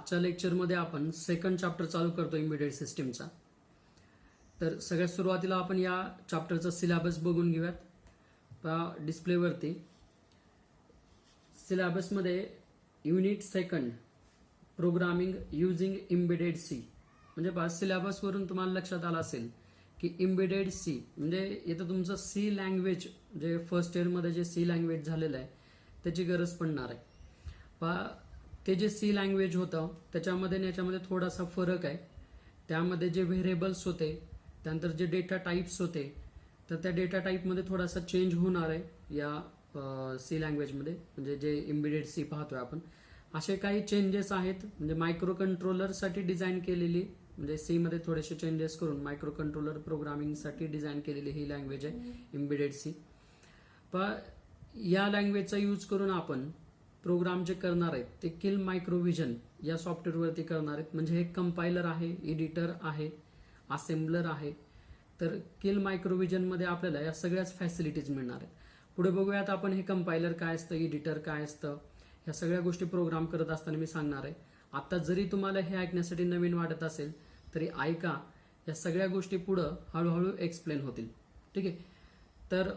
आजच्या लेक्चरमध्ये आपण सेकंड चॅप्टर चालू करतो एम्बेडेड सिस्टीमचा. तर सगळ्यात सुरुवातीला आपण या चॅप्टरचा सिलेबस बघून घेऊयात. डिस्प्लेवरती सिलेबसमध्ये unit second programming using embedded C, म्हणजे बा सिलेबसवरून तुम्हाला लक्षात आलं असेल की एम्बेडेड सी म्हणजे इथं तुमचं सी लँग्वेज जे फर्स्ट इयरमध्ये जे सी लँग्वेज झालेलं आहे त्याची गरज पडणार आहे. ते जे सी लँग्वेज होतं त्याच्यामध्ये आणि याच्यामध्ये थोडासा फरक आहे. त्यामध्ये जे व्हेरिएबल्स होते, त्यानंतर जे डेटा टाईप्स होते, तर त्या डेटा टाईपमध्ये थोडासा चेंज होणार आहे या सी लँग्वेजमध्ये, म्हणजे जे एम्बेडेड सी पाहतोय आपण. असे काही चेंजेस आहेत, म्हणजे मायक्रो कंट्रोलरसाठी डिझाईन केलेली, म्हणजे सी मध्ये थोडेसे चेंजेस करून मायक्रो कंट्रोलर प्रोग्रामिंगसाठी डिझाईन केलेली ही लँग्वेज आहे एम्बेडेड सी. पण या लँग्वेजचा यूज करून आपण प्रोग्राम जे करणार आहेत ते किल मायक्रोव्हिजन या सॉफ्टवेअरवरती करणार आहेत. म्हणजे हे कंपायलर आहे, एडिटर आहे, असेंबलर आहे. तर किल मायक्रोव्हिजनमध्ये आपल्याला या सगळ्याच फॅसिलिटीज मिळणार आहेत. पुढे बघूयात आपण हे कंपायलर काय असतं, एडिटर काय असतं, ह्या सगळ्या गोष्टी प्रोग्राम करत असताना मी सांगणार आहे. आता जरी तुम्हाला हे ऐकण्यासाठी नवीन वाटत असेल तरी ऐका, या सगळ्या गोष्टी पुढं हळूहळू एक्सप्लेन होतील. ठीक आहे. तर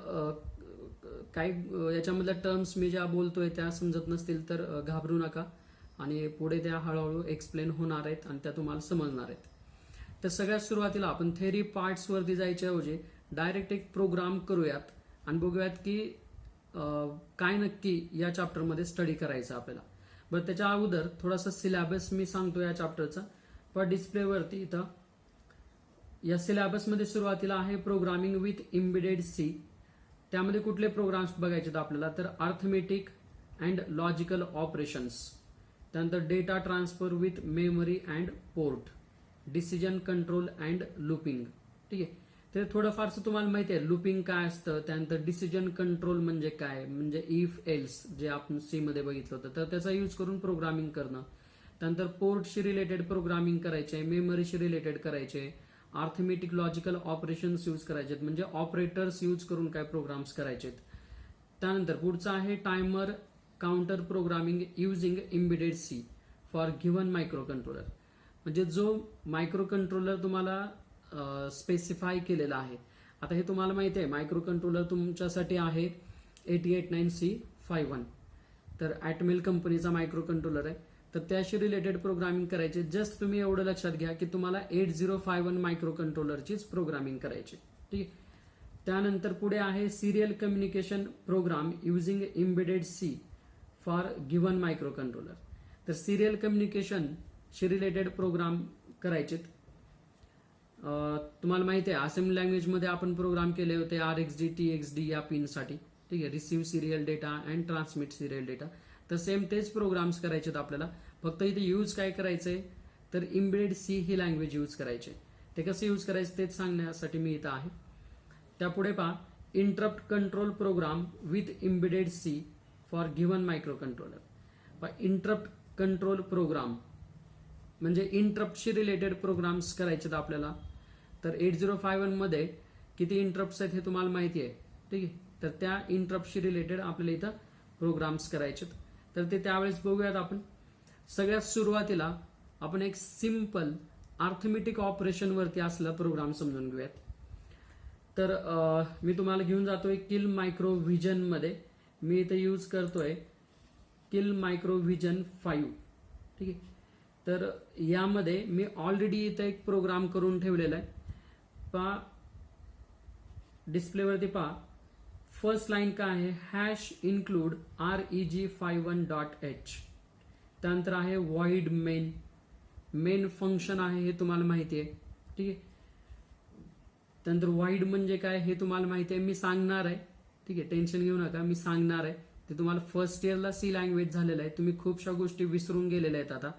काही याच्यामधल्या टर्म्स मी ज्या बोलतोय त्या समजत नसतील तर घाबरू नका, आणि पुढे त्या हळूहळू एक्सप्लेन होणार आहेत आणि त्या तुम्हाला समजणार आहेत. तर सगळ्यात सुरुवातीला आपण थेअरी पार्ट्सवरती जायच्या ऐवजी डायरेक्ट एक प्रोग्राम करूयात आणि बघूयात की काय नक्की या चॅप्टरमध्ये स्टडी करायचं आपल्याला. बरं, त्याच्या अगोदर थोडासा सिलेबस मी सांगतो या चॅप्टरचा. पण डिस्प्लेवरती इथं या सिलेबसमध्ये सुरुवातीला आहे प्रोग्रामिंग विथ एम्बेडेड सी. त्यामध्ये कुठले प्रोग्राम्स बघायचे आपल्याला, तर अर्थमेटिक अँड लॉजिकल ऑपरेशन्स, त्यानंतर data transfer with memory and port, decision control and looping. ठीक आहे. तर थोडंफारसं तुम्हाला माहिती आहे लूपिंग काय असतं, त्यानंतर डिसिजन कंट्रोल म्हणजे काय, म्हणजे इफ एल्स जे आपण सी मध्ये बघितलं होतं, तर त्याचा यूज करून प्रोग्रामिंग करणं. त्यानंतर पोर्टशी रिलेटेड प्रोग्रामिंग करायचे, मेमरीशी रिलेटेड करायचे, अर्थमेटिक लॉजिकल ऑपरेशन्स यूज करायचे, म्हणजे ऑपरेटर्स यूज करून काय प्रोग्राम्स करायचे. त्यानंतर पुढचं आहे timer counter programming using embedded C for given microcontroller, म्हणजे जो मायक्रो कंट्रोलर तुम्हाला स्पेसिफाय केलेला आहे. आता हे तुम्हाला माहिती आहे मायक्रो कंट्रोलर तुमच्यासाठी आहे 8809C51, तर ॲटमेल कंपनीचा मायक्रो कंट्रोलर आहे. तर त्याशी रिलेटेड प्रोग्रामिंग करायचे. जस्ट तुम्ही एवढं लक्षात घ्या की तुम्हाला 8051 मायक्रो कंट्रोलरचीच प्रोग्रामिंग करायची. ठीक आहे. त्यानंतर पुढे आहे serial communication program using embedded C for given microcontroller. तर सिरियल कम्युनिकेशनशी रिलेटेड प्रोग्राम करायचे. तुम्हाला माहिती आहे असेंब्ली लँग्वेजमध्ये आपण प्रोग्राम केले होते RxD TxD या पिनसाठी. ठीक आहे. Receive serial data and transmit serial data. तर सेम तेच प्रोग्राम्स करायचे आपल्याला, फक्त इथे यूज काय करायचंय तर एम्बेडेड सी ही लँग्वेज यूज करायचे. ते कसं यूज करायचं तेच सांगण्यासाठी मी इथं आहे. त्यापुढे पहा interrupt control program with embedded C for given microcontroller. Interrupt control program म्हणजे इंटरप्टशी रिलेटेड प्रोग्राम्स करायचे आपल्याला. तर 8051 मध्ये किती इंटरप्ट्स आहेत हे तुम्हाला माहिती आहे. ठीक आहे. तर त्या इंटरप्टशी रिलेटेड आपल्याला इथं प्रोग्राम्स करायचे. तर ते त्यावेळेस बघूयात आपण. सगळ्यात सुरुवातीला आपण एक सिंपल अर्थमेटिक ऑपरेशन वरती असलेला प्रोग्राम समजून घेऊयात. तर मी तुम्हाला घेऊन जातोय किल मायक्रोव्हिजन मध्ये. मी इथे यूज करतोय किल मायक्रोव्हिजन 5. ठीक आहे. तर यामध्ये मी ऑलरेडी इथे एक प्रोग्राम करून ठेवलेला आहे. पहा डिस्प्लेवरती पहा. फर्स्ट लाईन काय आहे, हॅश इन्क्लूड reg51.h. त्यानंतर आहे void मेन. मेन फंक्शन आहे हे तुम्हाला माहिती आहे. ठीक आहे. त्यानंतर void म्हणजे काय हे तुम्हाला माहिती आहे, मी सांगणार आहे. ठीक आहे. टेन्शन घेऊ नका, मी सांगणार आहे. ते तुम्हाला फर्स्ट इयरला सी लँग्वेज झालेलं आहे, तुम्ही खूपशा गोष्टी विसरून गेलेल्या आहेत आता,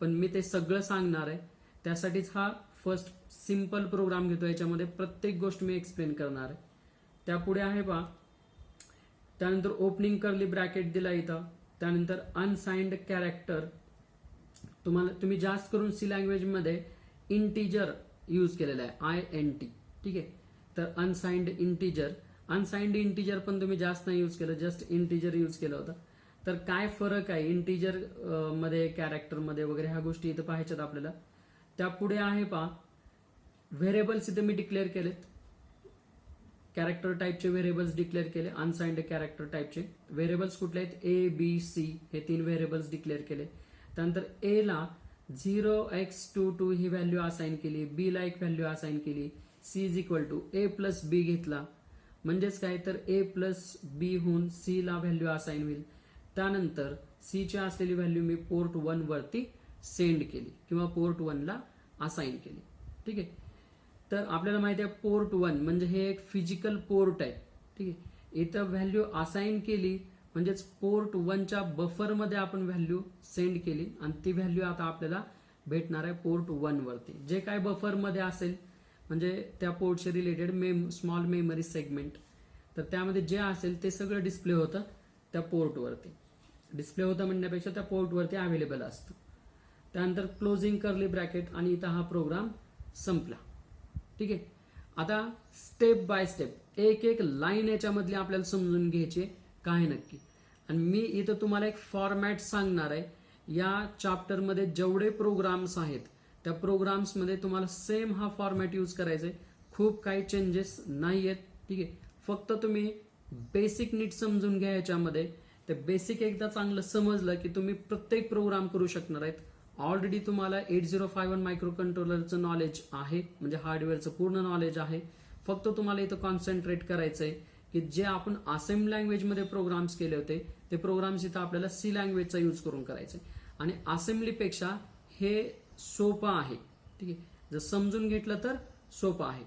पण मी ते सगळं सांगणार आहे. त्यासाठीच हा फर्स्ट सिंपल प्रोग्राम घेतो. याच्यामध्ये प्रत्येक गोष्ट मी एक्सप्लेन करणार आहे. त्यापुढे आहे पहा. त्यानंतर ओपनिंग कर्ली ब्रॅकेट दिला इथं. त्यानंतर अनसाइंड कॅरेक्टर. तुम्ही जास्त करून सी लँग्वेज मध्ये इंटिजर यूज केलेला आहे, INT. ठीक आहे. तर अनसाइंड इंटिजर पण तुम्ही जास्त नाही यूज केलं, जस्ट इंटिजर यूज केलं होतं. तर काय फरक आहे इंटिजर मध्ये, कॅरेक्टर मध्ये वगैरे ह्या गोष्टी इथं पाहायच्यात आपल्याला. त्यापुढे आहे पहा व्हेरिएबल्स इथे मी डिक्लेअर केलेत. कॅरेक्टर टाईपचे व्हेरिएबल्स डिक्लेअर केले, अनसाइंड कॅरेक्टर टाईपचे व्हेरिएबल्स कुठले आहेत, ए बी सी हे 3 व्हेरिएबल्स डिक्लेअर केले. त्यानंतर ए ला 0x22 ही व्हॅल्यू असाइन केली, बी ला एक व्हॅल्यू असाइन केली, c is equal to a plus b घेतला, म्हणजेच काय तर ए प्लस बी होऊन सी ला व्हॅल्यू असाइन होईल. त्यानंतर सी ची असलेली व्हॅल्यू मी पोर्ट 1 वरती सेंड केली किंवा पोर्ट 1 ला असाइन केली. ठीक आहे. तर आपल्याला माहिती आहे पोर्ट 1 म्हणजे हे एक फिजिकल पोर्ट आहे. ठीक आहे. इथं व्हॅल्यू असाइन केली म्हणजेच पोर्ट 1च्या बफरमध्ये आपण व्हॅल्यू सेंड केली आणि ती व्हॅल्यू आता आपल्याला भेटणार आहे पोर्ट 1 वरती. जे काय बफरमध्ये असेल म्हणजे त्या पोर्टशी रिलेटेड स्मॉल मेमरी सेगमेंट, तर त्यामध्ये जे असेल ते सगळं डिस्प्ले होतं त्या पोर्टवरती. डिस्प्ले होतं म्हणण्यापेक्षा त्या पोर्टवरती अवेलेबल असतं. त्यानंतर क्लोजिंग कर्ली ब्रॅकेट आणि इथं हा प्रोग्राम संपला. ठीक आहे. आता स्टेप बाय स्टेप एक एक लाईन याच्यामधली आपल्याला समजून घ्यायची काय नक्की. आणि मी इथं तुम्हाला एक फॉर्मॅट सांगणार आहे. या चॅप्टरमध्ये जेवढे प्रोग्राम्स आहेत त्या प्रोग्राम्समध्ये तुम्हाला सेम हा फॉर्मॅट यूज करायचा आहे. खूप काही चेंजेस नाही आहेत. ठीक आहे. फक्त तुम्ही बेसिक नीट समजून घ्या याच्यामध्ये. ते बेसिक एकदा चांगलं समजलं की तुम्ही प्रत्येक प्रोग्राम करू शकणार आहेत. ऑलरेडी तुम्हाला 8051 मायक्रो कंट्रोलरचं नॉलेज आहे, म्हणजे हार्डवेअरचं पूर्ण नॉलेज आहे. फक्त तुम्हाला इथं कॉन्सन्ट्रेट करायचं आहे की जे आपण असेंब्ली लँग्वेजमध्ये प्रोग्राम्स केले होते ते प्रोग्राम्स इथं आपल्याला सी लँग्वेजचा यूज करून करायचे. आणि असेंब्लीपेक्षा हे सोपं आहे. ठीक आहे. जर समजून घेतलं तर सोपं आहे.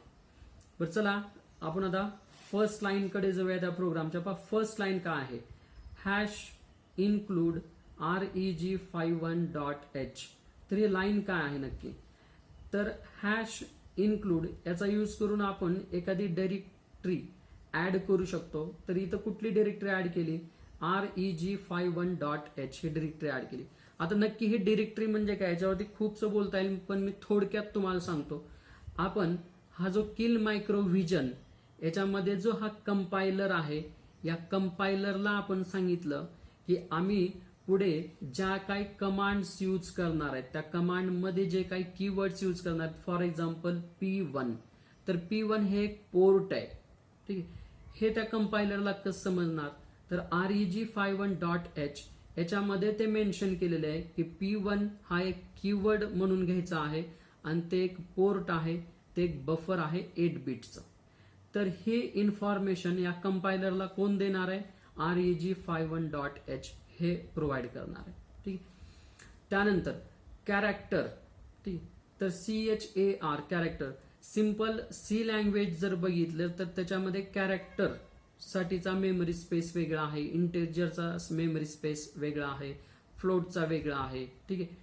बरं चला आपण आता फर्स्ट लाईन कडे जाऊया त्या प्रोग्रामच्या. फर्स्ट लाईन काय आहे, हॅश इन्क्लूड reg51.h. तर ही लाईन काय आहे नक्की, तर हॅश इन्क्लूड याचा यूज करून आपण एखादी डायरेक्टरी ऍड करू शकतो. तर इथं कुठली डायरेक्टरी ऍड केली, reg51.h ही डायरेक्टरी ऍड केली. आता नक्की ही डायरेक्टरी म्हणजे काय याच्यावरती खूपसं बोलता येईल, पण मी थोडक्यात तुम्हाला सांगतो. आपण हा जो किल मायक्रो व्हिजन याच्यामध्ये जो हा कंपायलर आहे, या कंपायलरला आपण सांगितलं की आम्ही पुढे ज्या काही कमांड्स यूज करणार आहेत त्या कमांडमध्ये जे काही कीवर्ड्स यूज करणार आहेत, फॉर एक्झाम्पल P1, तर P1 हे एक पोर्ट आहे. ठीक आहे. हे त्या कंपायलरला कसं समजणार, तर reg51.h याच्यामध्ये ते मेन्शन केलेले आहे की P1 हा एक कीवर्ड म्हणून घ्यायचा आहे आणि ते एक पोर्ट आहे, ते एक बफर आहे 8 बिटचं. तर हे इन्फॉर्मेशन या कंपायलरला कोण देणार आहे, reg51.h हे प्रोव्हाइड करणार आहे. ठीक. त्यानंतर कॅरेक्टर. ठीक. तर CHAR character, simple C language जर बघितलं तर त्याच्यामध्ये कॅरेक्टर साठीचा मेमरी स्पेस वेगळा आहे, इंटिजरचा मेमरी स्पेस वेगळा आहे, फ्लोटचा वेगळा आहे. ठीक आहे.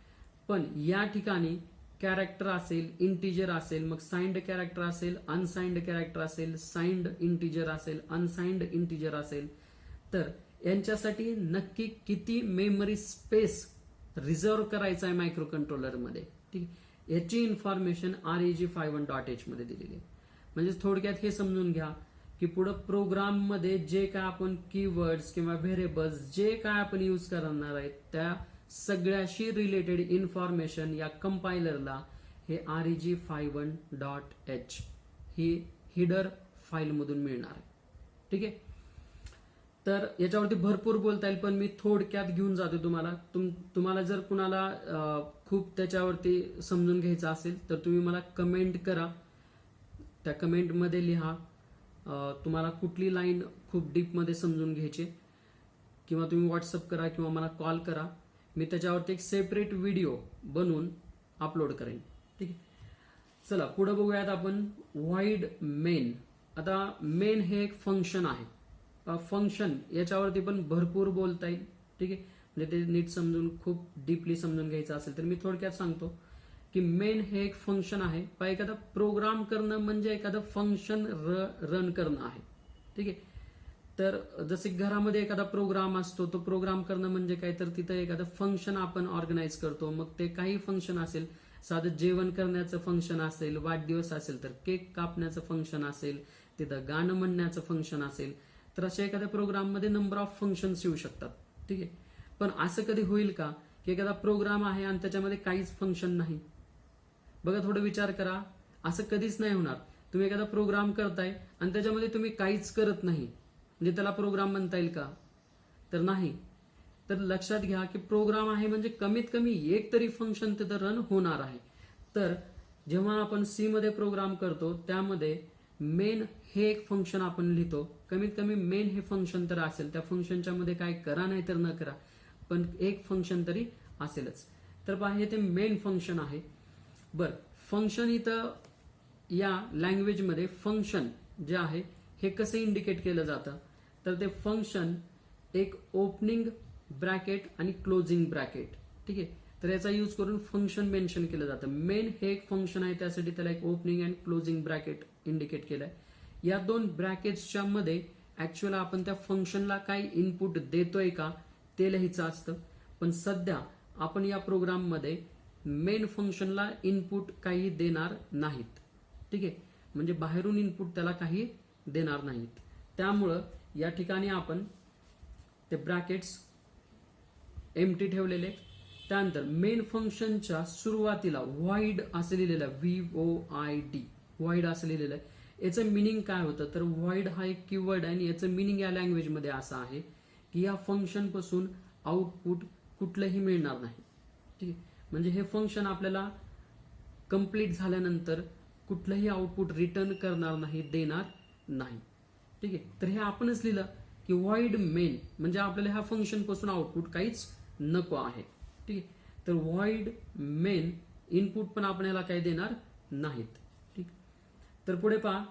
पण या ठिकाणी कॅरेक्टर असेल, इंटिजर असेल, मग साइंड कॅरेक्टर असेल, अनसाइंड कॅरेक्टर असेल, साइंड इंटिजर असेल, अनसाइंड इंटिजर असेल, तर यांच्यासाठी नक्की किती मेमरी स्पेस रिझर्व्ह करायचा आहे मायक्रो कंट्रोलरमध्ये. ठीक. याची इन्फॉर्मेशन reg51.h मध्ये दिलेली आहे. म्हणजे थोडक्यात हे समजून घ्या की पुढे प्रोग्राममध्ये जे काय आपण कीवर्ड्स किंवा व्हेरिएबल्स जे काय आपण यूज करणार आहेत त्या सगळ्याशी रिलेटेड इन्फॉर्मेशन या कंपायलरला हे reg51.h ही हिडर फाईलमधून मिळणार आहे. ठीक आहे. तर याच्यावरती भरपूर बोलता येईल, पण मी थोडक्यात घेऊन जातो तुम्हाला. तुम्हाला जर कुणाला खूप त्याच्यावरती समजून घ्यायचं असेल तर तुम्ही मला कमेंट करा. त्या कमेंटमध्ये लिहा तुम्हाला कुठली लाईन खूप डीपमध्ये समजून घ्यायची, किंवा तुम्ही व्हॉट्सअप करा किंवा मला कॉल करा. मी त्याच्यावरती एक सेपरेट व्हिडिओ बनवून अपलोड करेन. ठीक आहे. चला पुढे बघूयात आपण व्हॉइड मेन. आता मेन हे एक फंक्शन आहे. फंक्शन याच्यावरती पण भरपूर बोलता येईल. ठीक आहे. म्हणजे ते नीट समजून खूप डीपली समजून घ्यायचं असेल तर मी थोडक्यात सांगतो की मेन हे एक फंक्शन आहे. एखादा प्रोग्राम करणं म्हणजे एखादं फंक्शन रन करणं आहे. ठीक आहे. तर जसे घरामध्ये एखादा प्रोग्राम असतो, तो प्रोग्राम करणं म्हणजे काय, तर तिथं एखादं फंक्शन आपण ऑर्गनाईज करतो. मग ते काही फंक्शन असेल, साधं जेवण करण्याचं फंक्शन असेल, वाढदिवस असेल तर केक कापण्याचं फंक्शन असेल, तिथं गाणं म्हणण्याचं फंक्शन असेल, तर अशा एखाद्या प्रोग्राममध्ये नंबर ऑफ फंक्शन्स येऊ शकतात. ठीक आहे. पण असं कधी होईल का की एखादा प्रोग्राम आहे आणि त्याच्यामध्ये काहीच फंक्शन नाही? बघा, थोडं विचार करा. असं कधीच नाही होणार. तुम्ही एखादा प्रोग्राम करताय आणि त्याच्यामध्ये तुम्ही काहीच करत नाही, म्हणजे त्याला प्रोग्राम म्हणता येईल का? तर नाही. तर लक्षात घ्या की प्रोग्राम आहे म्हणजे कमीत कमी एक तरी फंक्शन तिथं रन होणार आहे. तर जेव्हा आपण सी मध्ये प्रोग्राम करतो त्यामध्ये मेन हे एक फंक्शन आपण लिहितो. कमीत कमी मेन हे फंक्शन तर असेल, त्या फंक्शनच्या मध्ये काय करा नाही तर न करा, पण एक फंक्शन तरी असेलच. तर पहा, हे ते मेन फंक्शन आहे. बर, फंक्शन इथं या लँग्वेजमध्ये फंक्शन जे आहे हे कसं इंडिकेट केलं जातं? तर ते फंक्शन एक ओपनिंग ब्रॅकेट आणि क्लोजिंग ब्रॅकेट, ठीक आहे. तर याचा यूज करून फंक्शन मेन्शन केलं जातं. मेन हे एक फंक्शन आहे, त्यासाठी त्याला एक opening and closing bracket indicate केलंय. या दोन ब्रॅकेट्सच्या मध्ये ऍक्च्युअल आपण त्या फंक्शनला काय इनपुट देतोय का ते लिहायचं असतं. पण सध्या आपण या प्रोग्राममध्ये मेन फंक्शनला इनपुट काही देणार नाहीत, ठीक आहे. म्हणजे बाहेरून इनपुट त्याला काही देणार नाहीत. त्यामुळं या ठिकाणी आपण ते ब्रॅकेट्स एम्प्टी ठेवलेले. त्यानंतर मेन फंक्शनच्या सुरुवातीला व्हॉइड असं लिहिलेलं आहे, VOID, व्हॉइड असं लिहिलेलं आहे. याचं मिनिंग काय होतं? तर व्हॉइड हा एक कीवर्ड आहे आणि याचं मिनिंग या लँग्वेजमध्ये असं आहे की या फंक्शन पासून आउटपुट कुठलंही मिळणार नाही, ठीक आहे. म्हणजे हे फंक्शन आपल्याला कंप्लीट झाल्यानंतर कुठलंही आउटपुट रिटर्न करणार नाही, देणार नाही, ठीक आहे. तर हे आपणच लिहिलं की व्हॉइड मेन म्हणजे आपल्याला ह्या फंक्शन पासून आउटपुट काहीच नको आहे, ठीक आहे. तर व्हॉइड मेन इनपुट पण आपण याला काही देणार नाहीत, ठीक. तर पुढे पहा,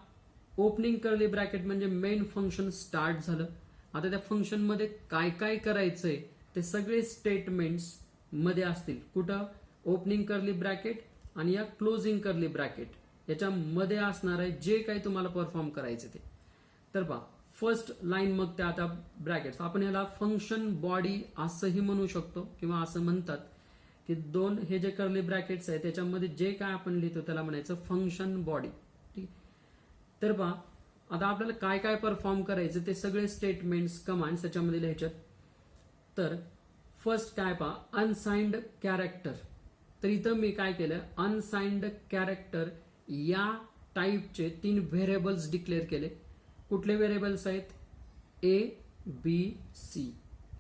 ओपनिंग कर्ली ब्रॅकेट म्हणजे मेन फंक्शन स्टार्ट झालं. आता त्या फंक्शन मध्ये काय काय करायचंय ते सगळे स्टेटमेंट्स मध्ये असतील. कुठं? ओपनिंग कर्ली ब्रॅकेट आणि या क्लोजिंग कर्ली ब्रॅकेट याच्या मध्ये असणार आहे जे काही तुम्हाला परफॉर्म करायचे ते. तर पहा, फर्स्ट लाईन, मग त्या आता ब्रॅकेट्स, आपण याला फंक्शन बॉडी असंही म्हणू शकतो किंवा असं म्हणतात की दोन हे जे कर्ली ब्रॅकेट्स आहे त्याच्यामध्ये जे काय आपण लिहितो त्याला म्हणायचं फंक्शन बॉडी, ठीक. तर पहा, आता आपल्याला काय काय परफॉर्म करायचं ते सगळे स्टेटमेंट्स कमांड्स त्याच्यामध्ये लिहायच्यात. तर फर्स्ट काय पहा, अनसाइंड कॅरेक्टर. तर इथं मी काय केलं, अनसाइंड कॅरेक्टर या टाईपचे 3 व्हेरिएबल्स डिक्लेअर केले. कुठले व्हेरिएबल्स आहेत? ABC,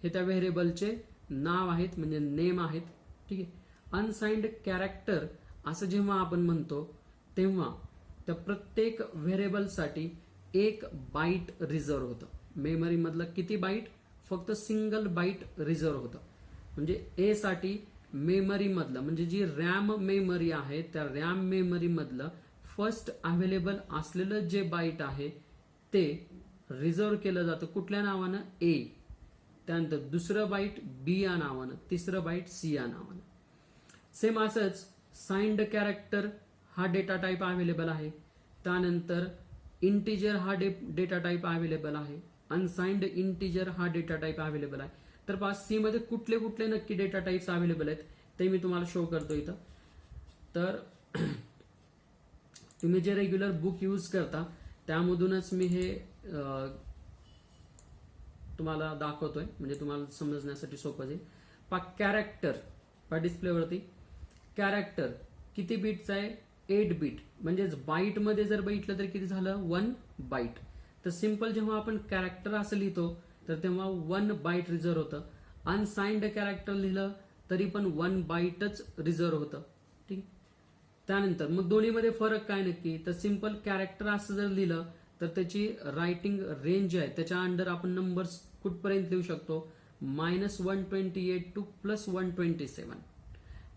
हे त्या व्हेरिएबलचे नाव आहेत, म्हणजे नेम आहेत, ठीक आहे. अनसाइंड कॅरेक्टर असं जेव्हा आपण म्हणतो तेव्हा त्या प्रत्येक व्हेरिएबलसाठी 1 बाईट रिझर्व होतं. मेमरी मधलं किती बाईट? फक्त सिंगल बाईट रिझर्व होतं. म्हणजे ए साठी मेमरी मधलं म्हणजे जी रॅम मेमरी आहे त्या रॅम मेमरी मधलं फर्स्ट अवेलेबल असलेलं जे बाईट आहे ते रिझर्व केलं जातं. कुठल्या नावानं? ए. त्यानंतर दुसरं बाईट बी या नावानं, तिसरं बाईट सी या नावानं. सेम असंच साइंड कॅरेक्टर हा डेटा टाईप अवेलेबल आहे. त्यानंतर इंटिजर हा डेटा टाईप अवेलेबल आहे. अनसाइंड इंटिजर हा डेटा टाईप अवेलेबल आहे. तर पहा, सी मध्ये कुठले कुठले नक्की डेटा टाईप्स अवेलेबल आहेत ते मी तुम्हाला शो करतो इथं. तर तुम्ही जे रेग्युलर बुक यूज करता त्यामधूनच मी हे तुम्हाला दाखवतोय, म्हणजे तुम्हाला समजण्यासाठी सोपं जाईल. पहा, कॅरेक्टर पहा डिस्प्लेवरती, कॅरेक्टर किती बीटचा आहे? 8 बीट. म्हणजेच बाईट मध्ये जर बघितलं तर किती झालं? 1 बाईट. तर सिंपल जेव्हा आपण कॅरेक्टर असं लिहितो तर तेव्हा 1 बाईट रिझर्व होतं. अनसाइंड कॅरेक्टर लिहिलं तरी पण 1 बाईटच रिझर्व होतं, ठीक. त्यानंतर मग दोन्हीमध्ये फरक काय नक्की? तर सिंपल कॅरेक्टर असं जर लिहिलं तर त्याची रायटिंग रेंज आहे त्याच्या अंडर आपण नंबर्स कुठपर्यंत लिहू शकतो? -128 टू +127,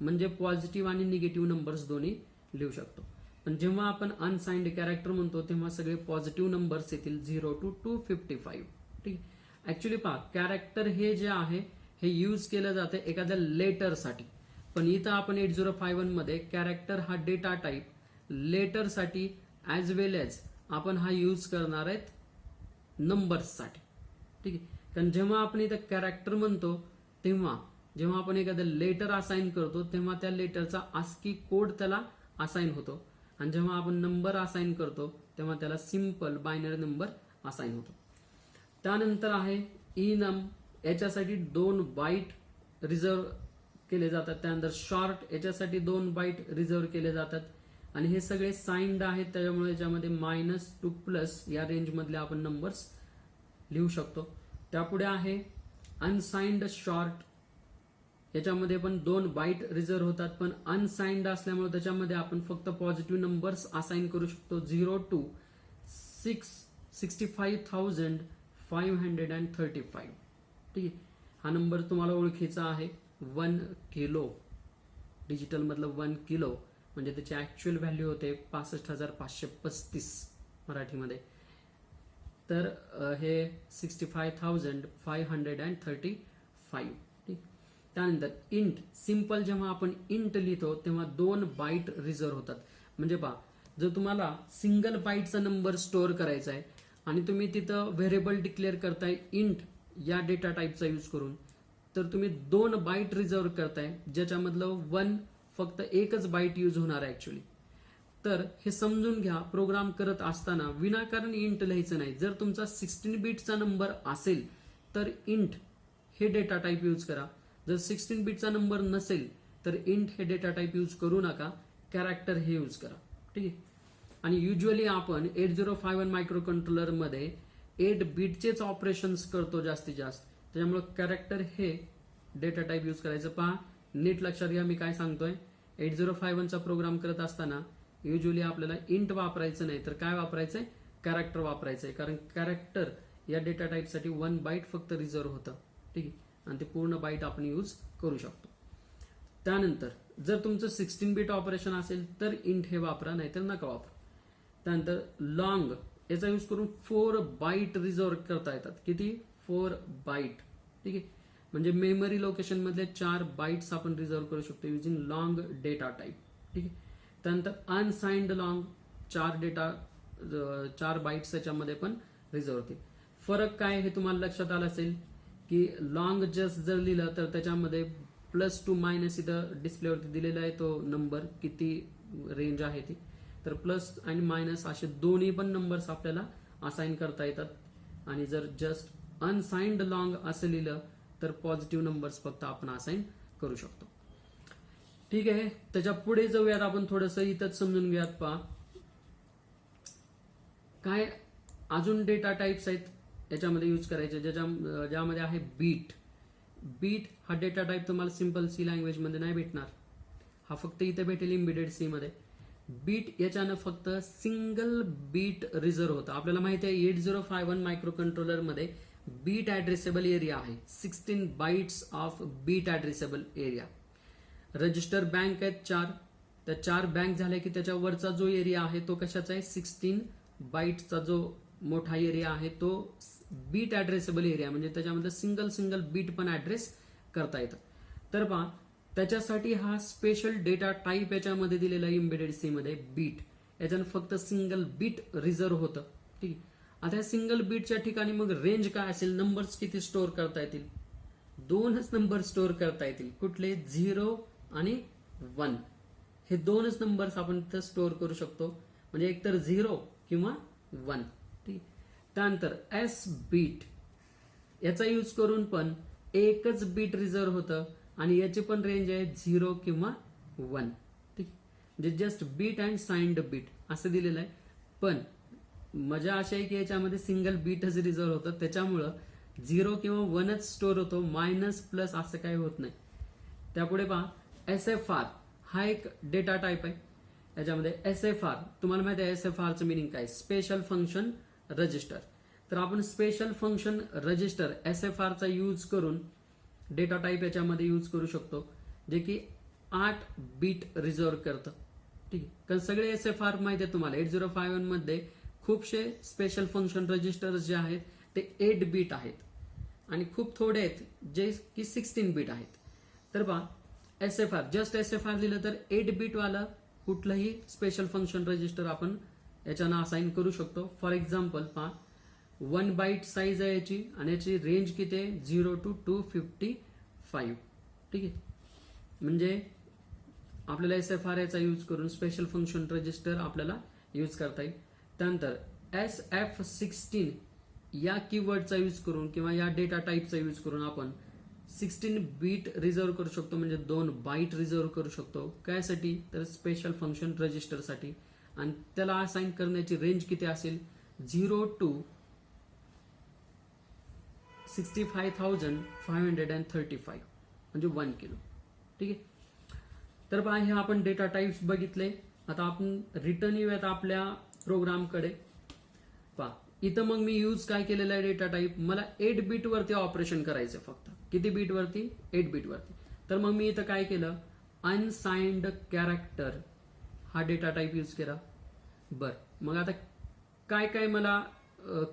म्हणजे पॉझिटिव्ह आणि निगेटिव्ह नंबर्स दोन्ही लिहू शकतो. पण जेव्हा आपण अनसाइंड कॅरेक्टर म्हणतो तेव्हा सगळे पॉझिटिव्ह नंबर्स येतील 0 to 255, ठीक. ऍक्च्युली पहा, कॅरेक्टर हे जे आहे हे यूज केलं जातं एखाद्या लेटरसाठी. पण इथं आपण 8051 मध्ये कॅरेक्टर हा डेटा टाईप लेटरसाठी ऍज वेल एज आपण हा यूज करणार आहेत नंबर्ससाठी, ठीक आहे. कारण जेव्हा आपण इथं कॅरेक्टर म्हणतो तेव्हा जेव्हा आपण एखादं लेटर असाइन करतो तेव्हा त्या लेटरचा ASCII कोड त्याला असाइन होतो आणि जेव्हा आपण नंबर असाइन करतो तेव्हा त्याला सिंपल बायनरी नंबर असाइन होतो. त्यानंतर आहे इनम याच्यासाठी 2 बाईट रिझर्व केले जातात. त्यानंतर शॉर्ट याच्यासाठी 2 बाईट रिझर्व केले जातात. आणि हे सगळे साइन्ड आहेत, त्याच्यामुळे याच्यामध्ये मायनस टू प्लस या रेंजमधले आपण नंबर्स लिहू शकतो. त्यापुढे आहे अनसाइन्ड शॉर्ट. याच्यामध्ये पण 2 बाईट रिझर्व होतात, पण अनसाइन्ड असल्यामुळे त्याच्यामध्ये आपण फक्त पॉझिटिव्ह नंबर्स असाइन करू शकतो. 0 to 65,535. ठीक आहे, हा नंबर तुम्हाला ओळखीचा आहे. 1 किलो डिजिटल मधलं 1 किलो म्हणजे त्याची ऍक्च्युअल व्हॅल्यू होते 65,535 मराठीमध्ये. तर हे 65,535. ठीक. त्यानंतर इंट सिंपल, जेव्हा आपण इंट लिहितो तेव्हा 2 बाईट रिझर्व होतात. म्हणजे पहा, जर तुम्हाला सिंगल बाईटचा नंबर स्टोअर करायचा आहे आणि तुम्ही तिथं व्हेरिएबल डिक्लेअर करताय इंट या डेटा टाईपचा यूज करून, तर तुम्ही 2 बाईट रिझर्व करताय, ज्याच्यामधलं 1 फक्त एकच बाईट यूज होणार आहे ऍक्च्युली. तर हे समजून घ्या, प्रोग्राम करत असताना विनाकारण इंट लिहायचं नाही. जर तुमचा 16 बिटचा नंबर असेल तर इंट हे डेटा टाईप यूज करा. जर 16 बिटचा नंबर नसेल तर इंट हे डेटा टाईप यूज करू नका, कॅरेक्टर हे यूज करा. ठीक आहे. आणि युजली आपण 8051 मायक्रो कंट्रोलर मध्ये 8 बिटचेच ऑपरेशन्स करतो जास्तीत जास्त, त्याच्यामुळे कॅरेक्टर हे डेटा टाईप यूज करायचं. पहा, नीट लक्षात घ्या मी काय सांगतोय. 8051 चा प्रोग्राम करत असताना युजली आपल्याला इंट वापरायचं नाही, तर काय वापरायचंय, कॅरेक्टर वापरायचंय. कारण कॅरेक्टर या डेटा टाईपसाठी 1 बाईट फक्त रिझर्व होतं. ठीक आहे, आणि ते पूर्ण बाईट आपण यूज करू शकतो. त्यानंतर जर तुमचं 16 बिट ऑपरेशन असेल तर इंट हे वापरा, नाहीतर नका वापरा. त्यानंतर लॉंग याचा यूज करून 4 बाईट रिझर्व करता येतात. किती, 4 बाईट. ठीक आहे, म्हणजे मेमरी लोकेशन मधले 4 बाईट्स आपण रिझर्व करू शकतो युजिंग लॉंग डेटा टाईप. ठीक आहे. त्यानंतर अनसाइन्ड लॉंग 4 बाईट्स याच्यामध्ये पण रिझर्व होते. फरक काय हे तुम्हाला लक्षात आलं असेल की लॉंग जस्ट जर लिहिलं तर त्याच्यामध्ये प्लस टू मायनस इथं डिस्प्लेवरती दिलेला आहे तो नंबर किती रेंज आहे ती. तर प्लस आणि मायनस असे दोन्ही पण नंबर्स आपल्याला असाइन करता येतात. आणि जर जस्ट अनसाइन्ड लॉंग असं लिहिलं तर पॉझिटिव्ह नंबर्स फक्त आपण असाइन करू शकतो. ठीक आहे, त्याच्या पुढे जाऊयात आपण, थोडंसं इथंच समजून घेऊयात. पहा काय अजून डेटा टाइप्स आहेत याच्यामध्ये यूज करायचे, ज्यामध्ये आहे बीट. बीट हा डेटा टाइप तुम्हाला सिंपल सी लँग्वेज मध्ये नाही भेटणार, हा फक्त इथे भेटेल एम्बेडेड सी मध्ये. बीट याच्यानं फक्त सिंगल बीट रिझर्व होतं. आपल्याला माहिती आहे 8051 मायक्रो कंट्रोलर मध्ये बीट ऍड्रेसेबल एरिया आहे, 16 bytes of bit addressable area. Register bank आहेत 4, त्या 4 बँक झाल्या की त्याच्यावरचा जो एरिया आहे तो कशाचा आहे, 16 बाइट्सचा जो मोठा एरिया आहे तो बीट ऍड्रेसेबल एरिया, म्हणजे त्याच्यामध्ये सिंगल बीट पण ऍड्रेस करता येतं. तर पहा, त्याच्यासाठी हा स्पेशल डेटा टाईप याच्यामध्ये दिलेला आहे एम्बेडेड सी मध्ये बीट. याच्यानं फक्त सिंगल बीट रिझर्व होतं. ठीक आहे. आता या सिंगल बीटच्या ठिकाणी मग रेंज काय असेल, नंबर्स किती स्टोअर करता येतील, 2च नंबर स्टोअर करता येतील. कुठले, 0 आणि 1 हे 2च नंबर्स आपण इथं स्टोअर करू शकतो, म्हणजे एकतर 0 किंवा 1. ठीक. त्यानंतर एस बीट याचा यूज करून पण एकच बीट रिझर्व होतं आणि याची पण रेंज आहे 0 किंवा 1. ठीक, म्हणजे just bit and signed bit असं दिलेलं आहे. पण मजा अशी आहे की याच्यामध्ये सिंगल बीटच रिझर्व होतं, त्याच्यामुळं 0 किंवा 1च स्टोअर होतो, मायनस प्लस असं काही होत नाही. त्यापुढे पहा, SFR हा एक डेटा टाईप आहे. याच्यामध्ये SFR तुम्हाला माहिती आहे SFR चं मिनिंग काय, स्पेशल फंक्शन रजिस्टर. तर आपण स्पेशल फंक्शन रजिस्टर SFR चा यूज करून डेटा टाईप याच्यामध्ये यूज करू शकतो, जे की 8 बीट रिझर्व करतं. ठीक आहे, कारण सगळे SFR माहिती आहे तुम्हाला. 8051 मध्ये खूपशे स्पेशल फंक्शन रजिस्टर जे आहेत ते 8 बीट आहेत आणि खूप थोडे आहेत जे की 16 बीट आहेत. तर पहा, SFR जस्ट SFR लिहिलं तर 8 बीट वाला कुठलंही स्पेशल फंक्शन रजिस्टर आपण याच्यानं असाइन करू शकतो. फॉर एक्झाम्पल पहा, 1 बाईट साईज आहे याची आणि याची रेंज किती आहे, 0 to 255. ठीक आहे, म्हणजे आपल्याला SFR याचा यूज करून स्पेशल फंक्शन रजिस्टर आपल्याला यूज करता येईल. त्यानंतर SF16 या कीवर्डचा यूज करून किंवा या डेटा टाईपचा यूज करून आपण 16 बीट रिझर्व्ह करू शकतो, म्हणजे 2 बाईट रिझर्व्ह करू शकतो. कायसाठी? तर स्पेशल फंक्शन रजिस्टरसाठी. आणि त्याला असाइन करण्याची रेंज किती असेल? 0 to 65,535 म्हणजे 1 किलो. ठीक आहे. तर पहा, हे आपण डेटा टाइप्स बघितले. आता आपण रिटर्न येऊयात आपल्या प्रोग्रामकडे. पहा, इथं मग मी यूज काय केलेलं आहे डेटा टाइप, मला 8 बीट वरती ऑपरेशन करायचं फक्त. किती बीट वरती? 8 बीट वरती. तर मग मी इथं काय केलं, अनसाइन्ड कॅरेक्टर हा डेटा टाइप यूज केला. बर, मग आता काय काय मला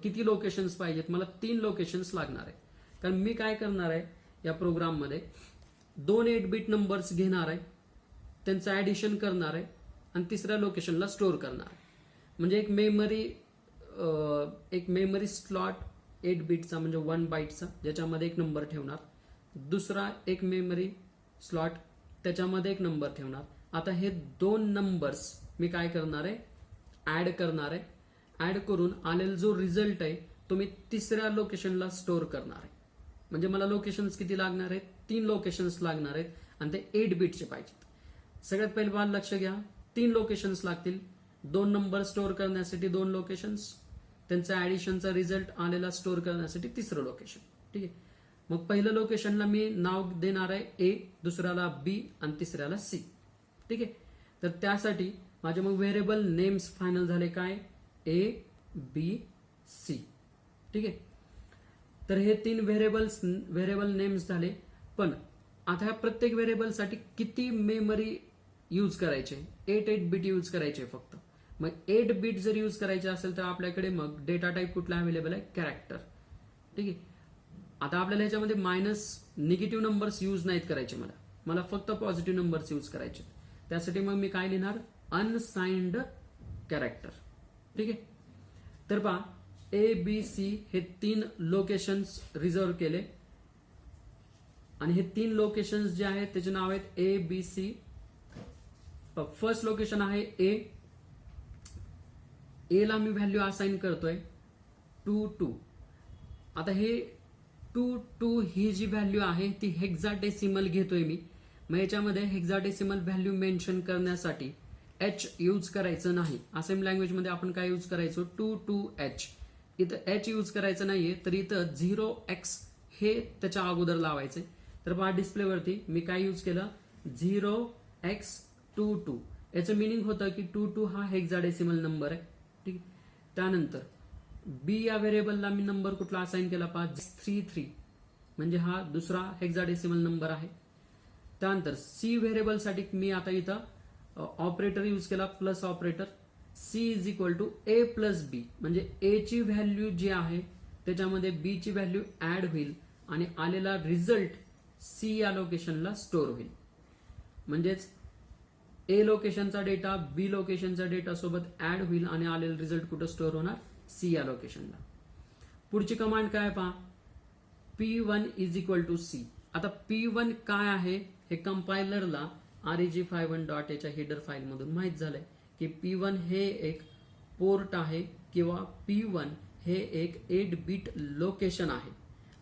किती लोकेशन्स पाहिजेत? मला 3 लोकेशन्स लागणार आहे. कारण मी काय करणार आहे या प्रोग्राममध्ये, 2 8 बीट नंबर्स घेणार आहे, त्यांचं ऍडिशन करणार आहे आणि तिसऱ्या लोकेशनला स्टोअर करणार आहे. म्हणजे एक मेमरी स्लॉट 8 बीटचा म्हणजे 1 बाईटचा, ज्याच्यामध्ये एक नंबर ठेवणार. दुसरा एक मेमरी स्लॉट, त्याच्यामध्ये एक नंबर ठेवणार. आता हे 2 नंबर्स मी काय करणार आहे, ऍड करणार आहे. ऍड करून आलेला जो रिझल्ट आहे तो मी तिसऱ्या लोकेशनला स्टोअर करणार आहे. म्हणजे मला लोकेशन्स किती लागणार आहेत? 3 लोकेशन्स लागणार आहेत आणि ते 8 बीटचे पाहिजेत. सगळ्यात पहिले बाल लक्ष घ्या, 3 लोकेशन्स लागतील. 2 नंबर स्टोअर करण्यासाठी 2 लोकेशन्स, त्यांचा ऍडिशनचा रिझल्ट आलेला स्टोअर करण्यासाठी तिसरं लोकेशन. ठीक आहे. मग पहिल्या लोकेशनला मी नाव देणार आहे ए, दुसऱ्याला बी आणि तिसऱ्याला सी. ठीक आहे. तर त्यासाठी माझे मग व्हेरिएबल नेम्स फायनल झाले काय? ए, बी, सी. ठीक आहे. तर हे 3 व्हेरिएबल नेम्स झाले. पण आता ह्या प्रत्येक व्हेरिएबलसाठी किती मेमरी यूज करायचे? 8 बीट यूज करायचे फक्त. मग 8 बीट जर यूज करायचे असेल तर आपल्याकडे मग डेटा टाईप कुठला अवेलेबल आहे? कॅरेक्टर. ठीक आहे. आता आपल्याला ह्याच्यामध्ये मायनस निगेटिव्ह नंबर्स यूज नाहीत करायचे. मला फक्त पॉझिटिव्ह नंबर्स यूज करायचे. त्यासाठी मग मी काय लिहिणार? Unsigned character. ठीक आहे. तर पहा, ए, बी, सी हे 3 लोकेशन्स रिझर्व केले आणि हे 3 लोकेशन्स जे आहेत त्याचे नाव आहेत ए, बी, सी. फर्स्ट लोकेशन आहे ए. ए ला मी व्हॅल्यू असाइन करतोय 2. आता हे 2 ही जी व्हॅल्यू आहे ती हेक्साडेसिमल घेतोय मी. मग याच्यामध्ये हेक्साडेसिमल व्हॅल्यू मेन्शन करण्यासाठी एच यूज करायचं नाही. असेंब्ली लँग्वेजमध्ये आपण काय यूज करायचो? 22H. इथं एच यूज करायचं नाहीये, तर इथं 0x हे त्याच्या अगोदर लावायचे. तर पहा डिस्प्लेवरती मी काय यूज केलं? 0x22. याचं मिनिंग होतं की 22 हा हेक्साडेसिमल नंबर आहे. ठीक आहे. त्यानंतर बी या व्हेरिएबलला मी नंबर कुठला असाइन केला? 33 म्हणजे हा दुसरा हेक्साडेसिमल नंबर आहे. त्यानंतर सी व्हेरिएबलसाठी मी आता इथं ऑपरेटर यूज केला, plus operator. C is equal to a plus b, म्हणजे ए ची व्हॅल्यू जी आहे त्याच्यामध्ये बी ची व्हॅल्यू ऍड होईल आणि आलेला रिझल्ट सी या लोकेशनला स्टोअर होईल. म्हणजेच ए लोकेशनचा डेटा बी लोकेशनच्या डेटा सोबत ऍड होईल आणि आलेला रिझल्ट कुठं स्टोअर होणार? सी या लोकेशनला. पुढची कमांड काय पहा, P1 is equal to C. आता P1 काय आहे हे कंपायलरला reg51.h च्या हेडर फाईल मधून माहित झालंय की P1 हे एक पोर्ट आहे किंवा P1 हे एक 8 बीट लोकेशन आहे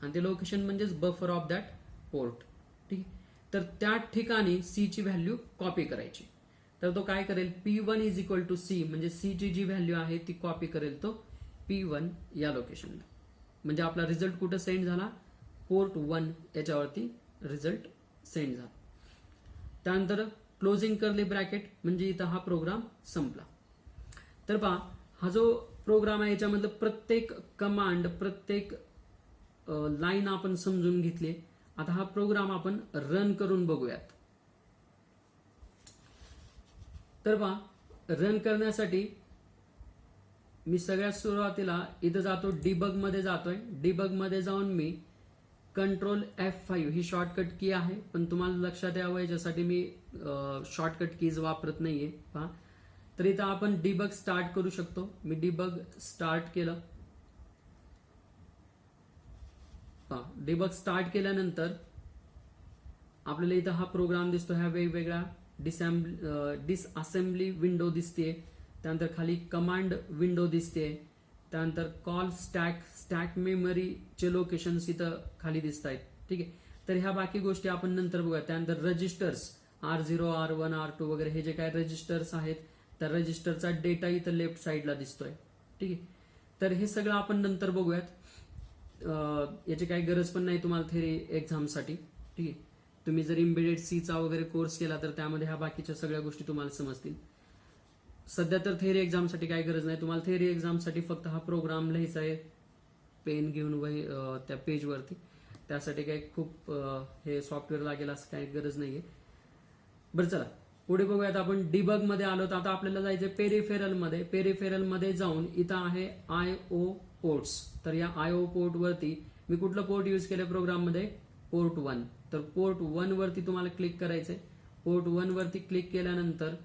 आणि ते लोकेशन म्हणजेच बफर ऑफ दॅट पोर्ट. ठीक. तर त्या ठिकाणी सी ची व्हॅल्यू कॉपी करायची. तर तो काय करेल? P1 is equal to C, म्हणजे सी ची जी व्हॅल्यू आहे ती कॉपी करेल तो P1 या लोकेशनला. म्हणजे आपला रिझल्ट कुठं सेंड झाला? पोर्ट 1 याच्यावरती रिझल्ट सेंड झाला. त्यानंतर क्लोजिंग कर्ली ब्रॅकेट, म्हणजे इथं हा प्रोग्राम संपला. तर पहा, हा जो प्रोग्राम आहे याच्यामधलं प्रत्येक कमांड, प्रत्येक लाईन आपण समजून घेतली. आता हा प्रोग्राम आपण रन करून बघूयात. तर पहा, रन करण्यासाठी मी सगळ्यात सुरुवातीला इथं जातो, डिबग मध्ये जातोय. डिबग मध्ये जाऊन मी कंट्रोल F5 ही शॉर्टकट की आहे, पण तुम्हाला लक्षात यावं याच्यासाठी मी शॉर्टकट कीज वापरत नाहीये. पहा, तर इथं आपण डिबग स्टार्ट करू शकतो. मी डिबग स्टार्ट केलं. डिबग स्टार्ट केल्यानंतर आपल्याला इथं हा प्रोग्राम दिसतो. ह्या वेगवेगळ्या डिसअसेंबली विंडो दिसते. त्यानंतर खाली कमांड विंडो दिसते. त्यानंतर कॉल स्टॅक मेमरीचे लोकेशन्स इथं खाली दिसत आहेत. ठीक आहे, तर ह्या बाकी गोष्टी आपण नंतर बघूया. त्यानंतर रजिस्टर्स R0, R1, R2 वगैरे हे जे काय रजिस्टर्स आहेत त्या रजिस्टरचा डेटा इथं लेफ्ट साईडला दिसतोय. ठीक आहे, तर हे सगळं आपण नंतर बघूयात. याची काही गरज पण नाही तुम्हाला थेरी एक्झामसाठी. ठीक आहे, तुम्ही जर एम्बेडेड सीचा वगैरे कोर्स केला तर त्यामध्ये ह्या बाकीच्या सगळ्या गोष्टी तुम्हाला समजतील. सध्या तर थेरी एक्झामसाठी काही गरज नाही. तुम्हाला थेरी एक्झामसाठी फक्त हा प्रोग्राम लिहायचा आहे पेन घेऊन वही त्या पेजवरती. त्यासाठी काही खूप हे सॉफ्टवेअर लागेल असं काही गरज नाहीये. बरं चला पुढे बघूयात. आपण डिबग मध्ये आलो तर आता आपल्याला जायचं पेरिफेरल मध्ये. पेरिफेरल मध्ये जाऊन इथं आहे IO पोर्ट्स. तर या IO पोर्ट वरती मी कुठलं पोर्ट यूज केलं प्रोग्राम मध्ये? पोर्ट 1. तर पोर्ट 1 वरती तुम्हाला क्लिक करायचंय. पोर्ट 1 वरती क्लिक केल्यानंतर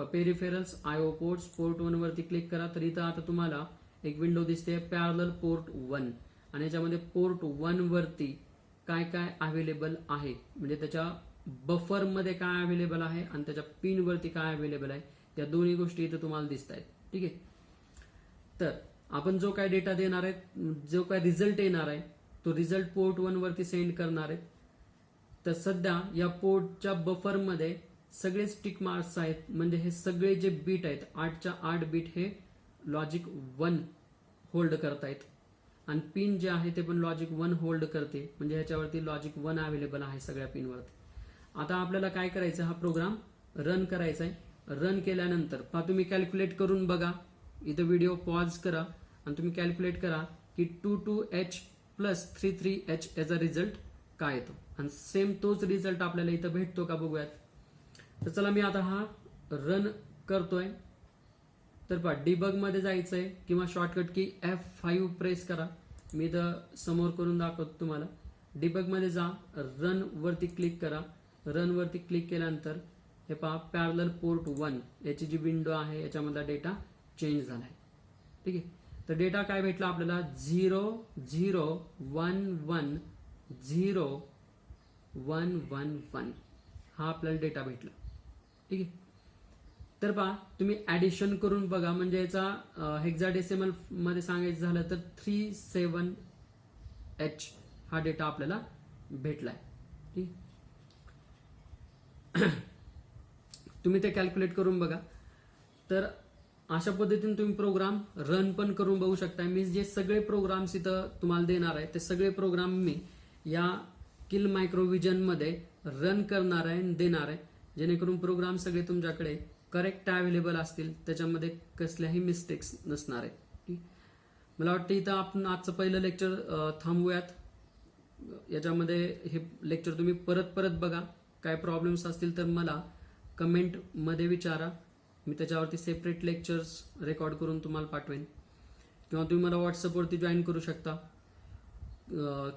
पेरिफेरल्स IO पोर्ट्स पोर्ट 1 वरती क्लिक करा. तर इथं आता तुम्हाला एक विंडो दिसते पॅरलल पोर्ट 1 आणि याच्यामध्ये पोर्ट 1 वरती काय काय अवेलेबल आहे म्हणजे त्याच्या बफर मध्ये काय अवेलेबल आहे आणि त्याच्या पिन वरती काय अवेलेबल आहे त्या दोन्ही गोष्टी इथं तुम्हाला दिसत आहेत. ठीक आहे, तर आपण जो काय डेटा देणार आहे, जो काय रिझल्ट येणार आहे तो रिझल्ट पोर्ट 1 वरती सेंड करणार आहे. तर सध्या या पोर्टच्या बफर मध्ये सगळेच टिक मार्क्स आहेत म्हणजे हे सगळे जे बीट आहेत 8च्या 8 बीट हे लॉजिक 1 होल्ड करतायत आणि पिन जे आहे ते पण लॉजिक 1 होल्ड करते म्हणजे ह्याच्यावरती लॉजिक 1 अवेलेबल आहे सगळ्या पिनवरती. आता आपल्याला काय करायचं, हा प्रोग्राम रन करायचा आहे. रन केल्यानंतर तुम्ही कॅल्क्युलेट करून बघा. इथं व्हिडिओ पॉज करा आणि तुम्ही कॅल्क्युलेट करा की 22H प्लस 33H याचा रिझल्ट काय येतो आणि सेम तोच रिझल्ट आपल्याला इथं भेटतो का बघूयात. तर चला मी आता हा रन करतोय. तर पहा डिबग मध्ये जायचंय किंवा शॉर्टकट की F5 प्रेस करा. मी इथं समोर करून दाखवतो तुम्हाला. डिबग मध्ये जा, रन वरती क्लिक करा. रन वरती क्लिक केल्यानंतर हे पहा पॅरलल पोर्ट 1 याची जी विंडो आहे याच्यामधला डेटा चेंज झालाय. ठीक आहे, तर डेटा काय भेटला आपल्याला 0011011 हा आपल्याला डेटा भेटला. ठीक आहे, तर पहा तुम्ही ऍडिशन करून बघा म्हणजे याचा हेक्साडेसिमल मध्ये सांगायचं झालं तर 37H हा डेटा आपल्याला भेटलाय. ठीक, तुम्ही ते कॅल्क्युलेट करून बघा. तर अशा पद्धतीने तुम्ही प्रोग्राम रन पण करून बघू शकता. मी जे सगळे प्रोग्राम्स इथं तुम्हाला देणार आहे ते सगळे प्रोग्राम मी या किल मायक्रोविजन मध्ये रन करणार आहे आणि देणार आहे जेणेकरून प्रोग्राम सगळे तुमच्याकडे करेक्ट अवेलेबल असतील, त्याच्यामध्ये कसल्याही मिस्टेक्स नसणार आहेत. मला वाटतं इथं आपण आजचं पहिलं लेक्चर थांबवूयात. याच्यामध्ये हे लेक्चर तुम्ही परत बघा. काय प्रॉब्लेम्स असतील तर मला कमेंट मध्ये विचारा. मी त्याच्यावरती सेपरेट लेक्चर्स रेकॉर्ड करून तुम्हाला पाठवेन किंवा तुम्ही मला व्हॉट्सअपवरती जॉईन करू शकता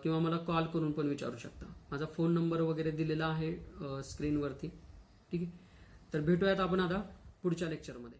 किंवा मला कॉल करून पण विचारू शकता. माझा फोन नंबर वगैरे दिलेला आहे स्क्रीनवरती. ठीक आहे, तर भेटूयात आपण आता पुढच्या लेक्चरमध्ये.